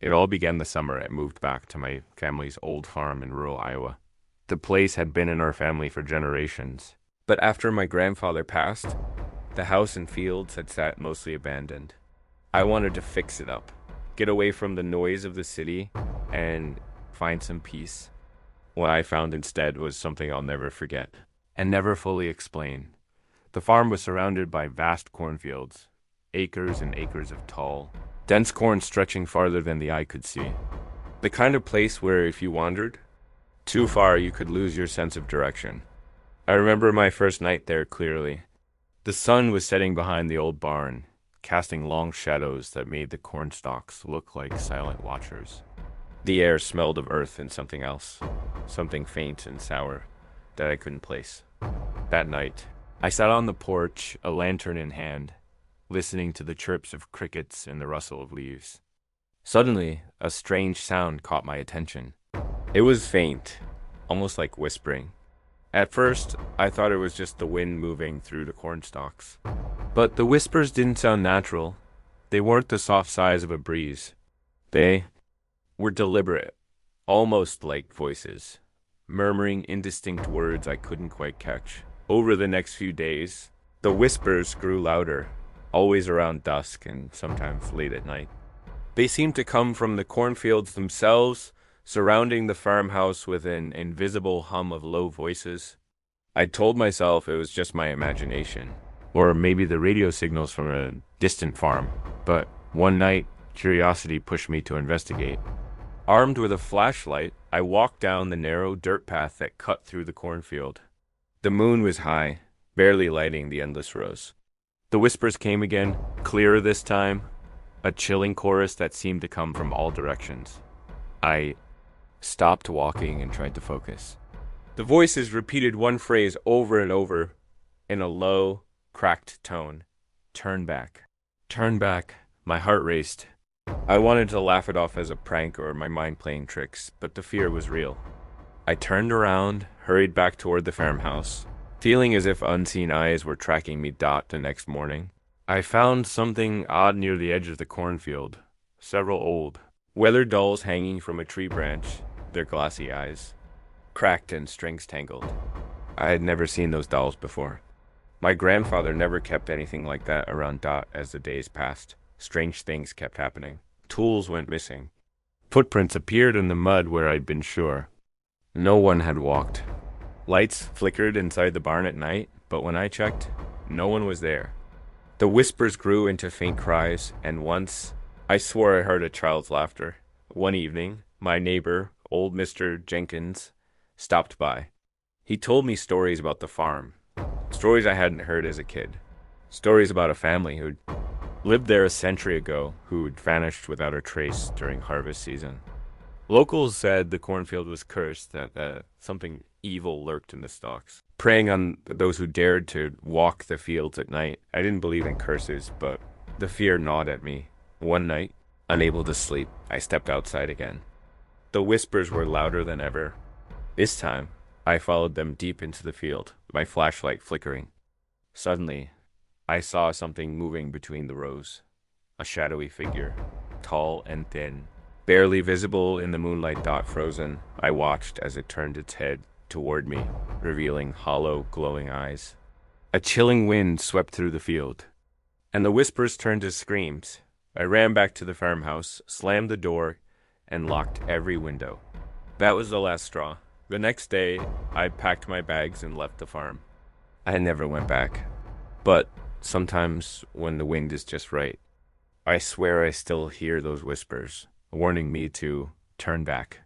It all began the summer I moved back to my family's old farm in rural Iowa. The place had been in our family for generations. But after my grandfather passed, the house and fields had sat mostly abandoned. I wanted to fix it up, get away from the noise of the city, and find some peace. What I found instead was something I'll never forget and never fully explain. The farm was surrounded by vast cornfields, acres and acres of tall, dense corn stretching farther than the eye could see. The kind of place where if you wandered too far, you could lose your sense of direction. I remember my first night there clearly. The sun was setting behind the old barn, casting long shadows that made the corn stalks look like silent watchers. The air smelled of earth and something else, something faint and sour that I couldn't place. That night, I sat on the porch, a lantern in hand, listening to the chirps of crickets and the rustle of leaves. Suddenly, a strange sound caught my attention. It was faint, almost like whispering. At first, I thought it was just the wind moving through the corn stalks. But the whispers didn't sound natural. They weren't the soft sighs of a breeze. They were deliberate, almost like voices, murmuring indistinct words I couldn't quite catch. Over the next few days, the whispers grew louder, always around dusk and sometimes late at night. They seemed to come from the cornfields themselves, surrounding the farmhouse with an invisible hum of low voices. I told myself it was just my imagination, or maybe the radio signals from a distant farm. But one night, curiosity pushed me to investigate. Armed with a flashlight, I walked down the narrow dirt path that cut through the cornfield. The moon was high, barely lighting the endless rows. The whispers came again, clearer this time, a chilling chorus that seemed to come from all directions. I stopped walking and tried to focus. The voices repeated one phrase over and over in a low, cracked tone. Turn back. Turn back. My heart raced. I wanted to laugh it off as a prank or my mind playing tricks, but the fear was real. I turned around, hurried back toward the farmhouse, feeling as if unseen eyes were tracking me. The next morning, I found something odd near the edge of the cornfield. Several old, weathered dolls hanging from a tree branch, their glassy eyes cracked and strings tangled. I had never seen those dolls before. My grandfather never kept anything like that around Dot. As the days passed, strange things kept happening. Tools went missing. Footprints appeared in the mud where I'd been sure no one had walked. Lights flickered inside the barn at night, but when I checked, no one was there. The whispers grew into faint cries, and once I swore I heard a child's laughter. One evening, my neighbor, old Mr. Jenkins, stopped by. He told me stories about the farm, stories I hadn't heard as a kid, stories about a family who'd lived there a century ago who'd vanished without a trace during harvest season. Locals said the cornfield was cursed, that something evil lurked in the stalks, preying on those who dared to walk the fields at night. I didn't believe in curses, but the fear gnawed at me. One night, unable to sleep, I stepped outside again. The whispers were louder than ever. This time, I followed them deep into the field, my flashlight flickering. Suddenly, I saw something moving between the rows. A shadowy figure, tall and thin, barely visible in the moonlight. Frozen, I watched as it turned its head toward me, revealing hollow, glowing eyes. A chilling wind swept through the field, and the whispers turned to screams. I ran back to the farmhouse, slammed the door, and locked every window. That was the last straw. The next day, I packed my bags and left the farm. I never went back. But sometimes, when the wind is just right, I swear I still hear those whispers, warning me to turn back.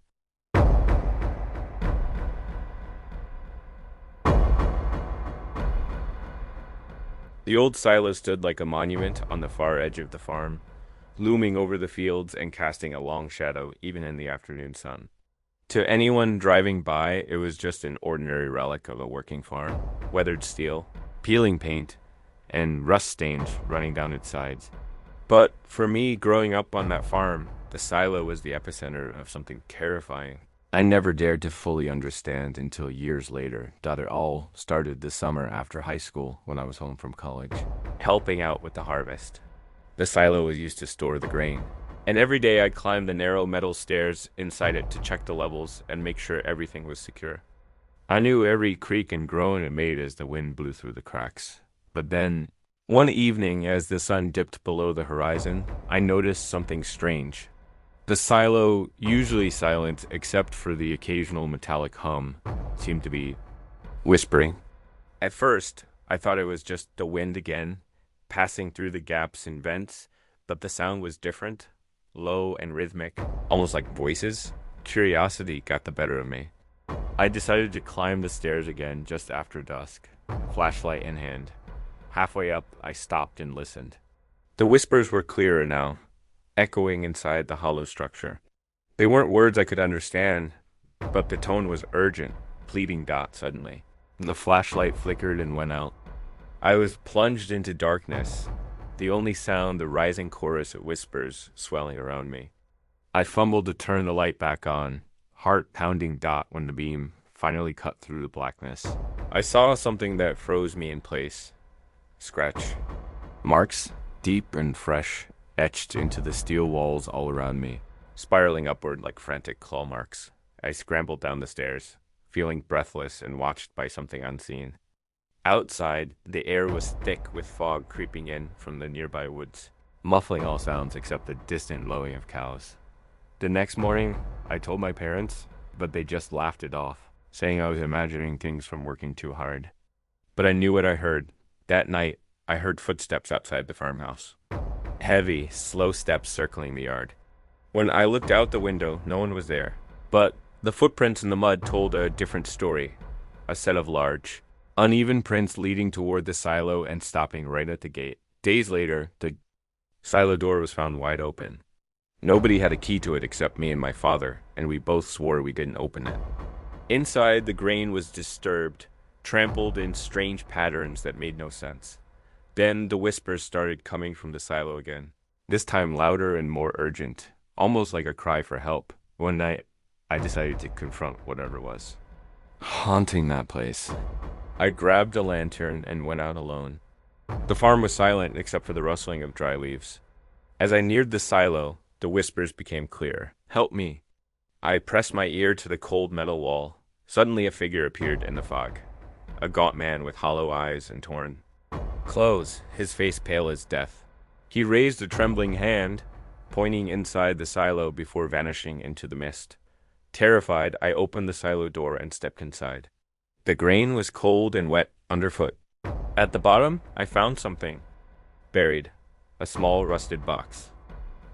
The old silo stood like a monument on the far edge of the farm, looming over the fields and casting a long shadow even in the afternoon sun. To anyone driving by, it was just an ordinary relic of a working farm, weathered steel, peeling paint, and rust stains running down its sides. But for me, growing up on that farm, the silo was the epicenter of something terrifying. I never dared to fully understand until years later that it all started the summer after high school when I was home from college, helping out with the harvest. The silo was used to store the grain, And every day I climbed the narrow metal stairs inside it to check the levels and make sure everything was secure. I knew every creak and groan it made as the wind blew through the cracks. But then, one evening as the sun dipped below the horizon, I noticed something strange. The silo, usually silent except for the occasional metallic hum, seemed to be whispering. At first, I thought it was just the wind again, passing through the gaps in vents, but the sound was different, low and rhythmic, almost like voices. Curiosity got the better of me. I decided to climb the stairs again just after dusk, flashlight in hand. Halfway up, I stopped and listened. The whispers were clearer now, echoing inside the hollow structure. They weren't words I could understand, but the tone was urgent, pleading suddenly. The flashlight flickered and went out. I was plunged into darkness, the only sound the rising chorus of whispers swelling around me. I fumbled to turn the light back on, heart pounding when the beam finally cut through the blackness. I saw something that froze me in place. Scratch. Marks, deep and fresh, etched into the steel walls all around me, spiraling upward like frantic claw marks. I scrambled down the stairs, feeling breathless and watched by something unseen. Outside, the air was thick with fog creeping in from the nearby woods, muffling all sounds except the distant lowing of cows. The next morning, I told my parents, but they just laughed it off, saying I was imagining things from working too hard. But I knew what I heard. That night, I heard footsteps outside the farmhouse. Heavy, slow steps circling the yard. When I looked out the window, no one was there. But the footprints in the mud told a different story. A set of large, uneven prints leading toward the silo and stopping right at the gate. Days later, the silo door was found wide open. Nobody had a key to it except me and my father, and we both swore we didn't open it. Inside, the grain was disturbed, trampled in strange patterns that made no sense. Then the whispers started coming from the silo again, this time louder and more urgent, almost like a cry for help. One night, I decided to confront whatever it was. Haunting that place. I grabbed a lantern and went out alone. The farm was silent except for the rustling of dry leaves. As I neared the silo, the whispers became clear. Help me. I pressed my ear to the cold metal wall. Suddenly a figure appeared in the fog. A gaunt man with hollow eyes and torn clothes, his face pale as death. He raised a trembling hand, pointing inside the silo before vanishing into the mist. Terrified, I opened the silo door and stepped inside. The grain was cold and wet underfoot. At the bottom, I found something. Buried. A small rusted box.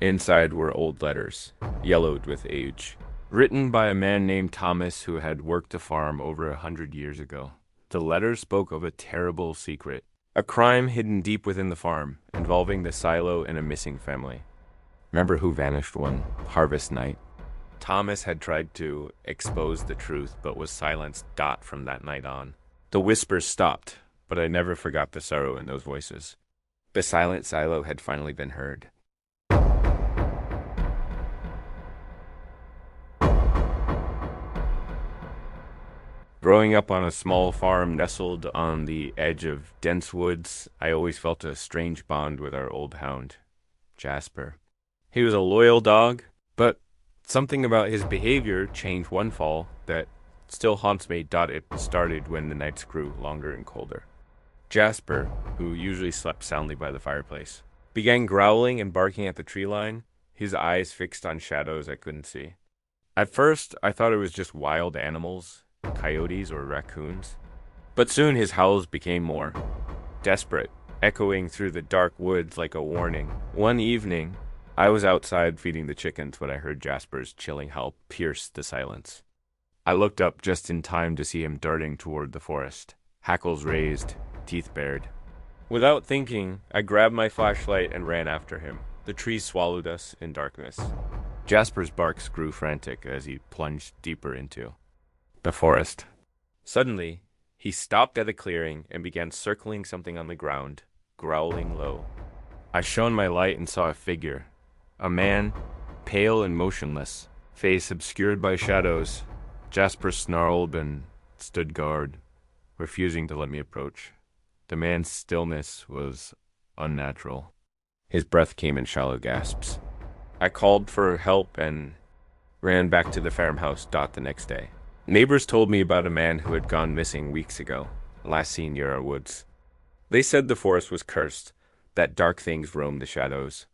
Inside were old letters, yellowed with age. Written by a man named Thomas who had worked the farm over 100 years ago. The letters spoke of a terrible secret. A crime hidden deep within the farm, involving the silo and a missing family. Remember who vanished one harvest night? Thomas had tried to expose the truth, but was silenced from that night on. The whispers stopped, but I never forgot the sorrow in those voices. The silent silo had finally been heard. Growing up on a small farm nestled on the edge of dense woods, I always felt a strange bond with our old hound, Jasper. He was a loyal dog, but something about his behavior changed one fall that still haunts me. It started when the nights grew longer and colder. Jasper, who usually slept soundly by the fireplace, began growling and barking at the tree line, his eyes fixed on shadows I couldn't see. At first, I thought it was just wild animals, coyotes or raccoons. But soon his howls became more desperate, echoing through the dark woods like a warning. One evening, I was outside feeding the chickens when I heard Jasper's chilling howl pierce the silence. I looked up just in time to see him darting toward the forest, hackles raised, teeth bared. Without thinking, I grabbed my flashlight and ran after him. The trees swallowed us in darkness. Jasper's barks grew frantic as he plunged deeper into the forest. Suddenly, he stopped at a clearing and began circling something on the ground, growling low. I shone my light and saw a figure. A man, pale and motionless, face obscured by shadows. Jasper snarled and stood guard, refusing to let me approach. The man's stillness was unnatural. His breath came in shallow gasps. I called for help and ran back to the farmhouse the next day. Neighbors told me about a man who had gone missing weeks ago, last seen near our woods. They said the forest was cursed, that dark things roamed the shadows,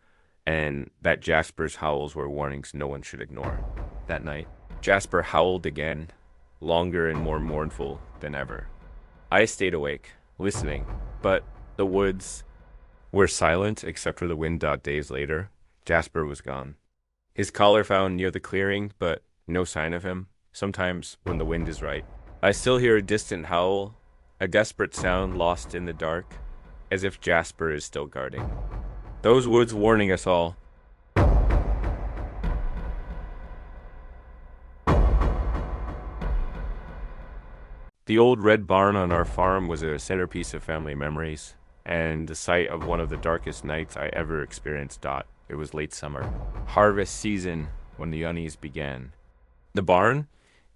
and that Jasper's howls were warnings no one should ignore. That night, Jasper howled again, longer and more mournful than ever. I stayed awake, listening, but the woods were silent except for the wind. Days later, Jasper was gone. His collar found near the clearing, but no sign of him. Sometimes, when the wind is right, I still hear a distant howl, a desperate sound lost in the dark, as if Jasper is still guarding. Those woods warning us all. The old red barn on our farm was a centerpiece of family memories, and the site of one of the darkest nights I ever experienced. It was late summer, harvest season, when the unease began. The barn,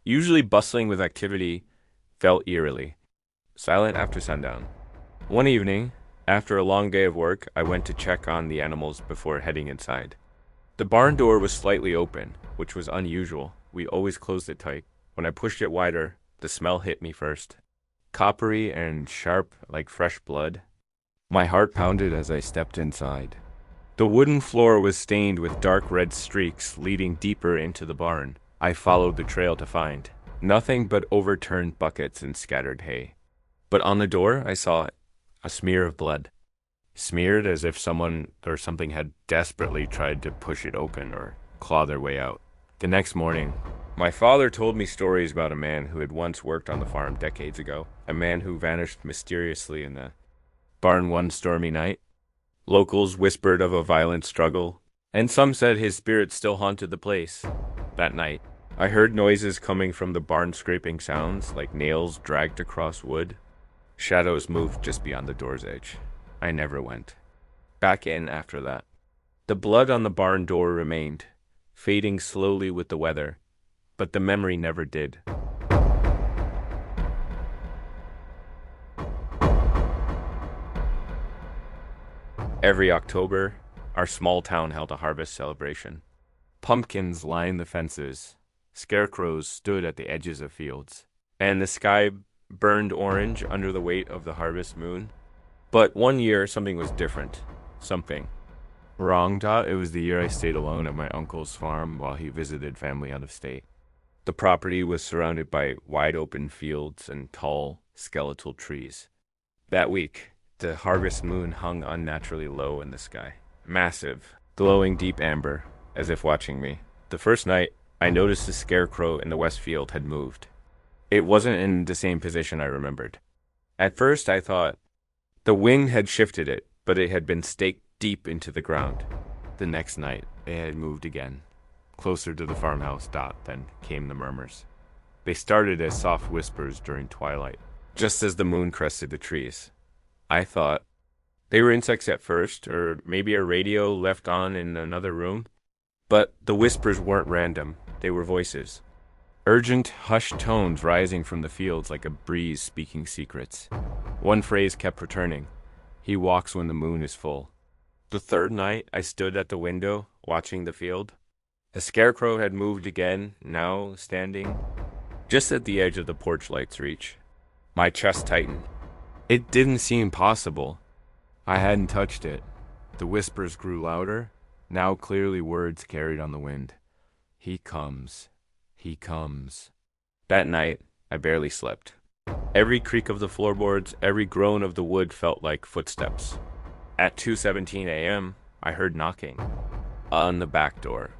usually bustling with activity, felt eerily silent after sundown. One evening, after a long day of work, I went to check on the animals before heading inside. The barn door was slightly open, which was unusual. We always closed it tight. When I pushed it wider, the smell hit me first. Coppery and sharp like fresh blood. My heart pounded as I stepped inside. The wooden floor was stained with dark red streaks leading deeper into the barn. I followed the trail to find nothing but overturned buckets and scattered hay. But on the door, I saw a smear of blood. Smeared as if someone or something had desperately tried to push it open or claw their way out. The next morning, my father told me stories about a man who had once worked on the farm decades ago, a man who vanished mysteriously in the barn one stormy night. Locals whispered of a violent struggle, and some said his spirit still haunted the place. That night, I heard noises coming from the barn, scraping sounds like nails dragged across wood. Shadows moved just beyond the door's edge. I never went back in after that. The blood on the barn door remained, fading slowly with the weather, but the memory never did. Every October, our small town held a harvest celebration. Pumpkins lined the fences, scarecrows stood at the edges of fields, and the sky burned orange under the weight of the harvest moon. But one year, something was different. Something wrong. It was the year I stayed alone at my uncle's farm while he visited family out of state. The property was surrounded by wide open fields and tall, skeletal trees. That week, the harvest moon hung unnaturally low in the sky. Massive, glowing deep amber, as if watching me. The first night, I noticed the scarecrow in the west field had moved. It wasn't in the same position I remembered. At first, I thought the wind had shifted it, but it had been staked deep into the ground. The next night, it had moved again. Closer to the farmhouse. Then came the murmurs. They started as soft whispers during twilight, just as the moon crested the trees. I thought they were insects at first, or maybe a radio left on in another room. But the whispers weren't random. They were voices. Urgent, hushed tones rising from the fields like a breeze speaking secrets. One phrase kept returning. He walks when the moon is full. The third night, I stood at the window, watching the field. The scarecrow had moved again, now standing just at the edge of the porch light's reach. My chest tightened. It didn't seem possible. I hadn't touched it. The whispers grew louder, now clearly words carried on the wind. He comes. He comes. That night, I barely slept. Every creak of the floorboards, every groan of the wood felt like footsteps. At 2:17 a.m., I heard knocking. On the back door.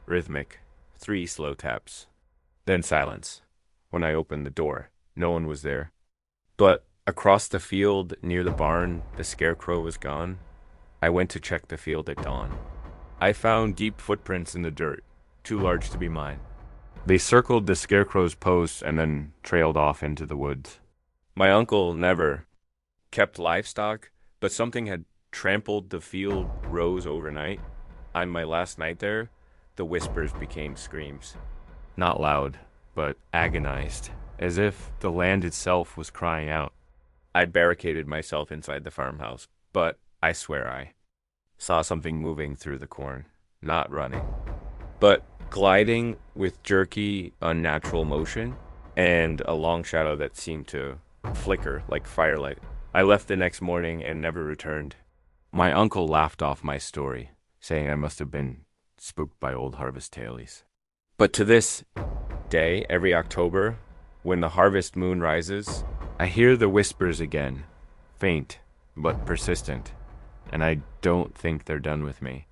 Rhythmic. 3 slow taps. Then silence. When I opened the door, no one was there. But across the field near the barn, the scarecrow was gone. I went to check the field at dawn. I found deep footprints in the dirt, too large to be mine. They circled the scarecrow's post and then trailed off into the woods. My uncle never kept livestock, but something had trampled the field rows overnight. On my last night there, the whispers became screams. Not loud, but agonized, as if the land itself was crying out. I'd barricaded myself inside the farmhouse, but I swear I saw something moving through the corn. not running, but gliding with jerky, unnatural motion and a long shadow that seemed to flicker like firelight. I left the next morning and never returned. My uncle laughed off my story, saying I must have been spooked by old harvest tailies. But to this day, every October, when the harvest moon rises, I hear the whispers again, faint but persistent, and I don't think they're done with me.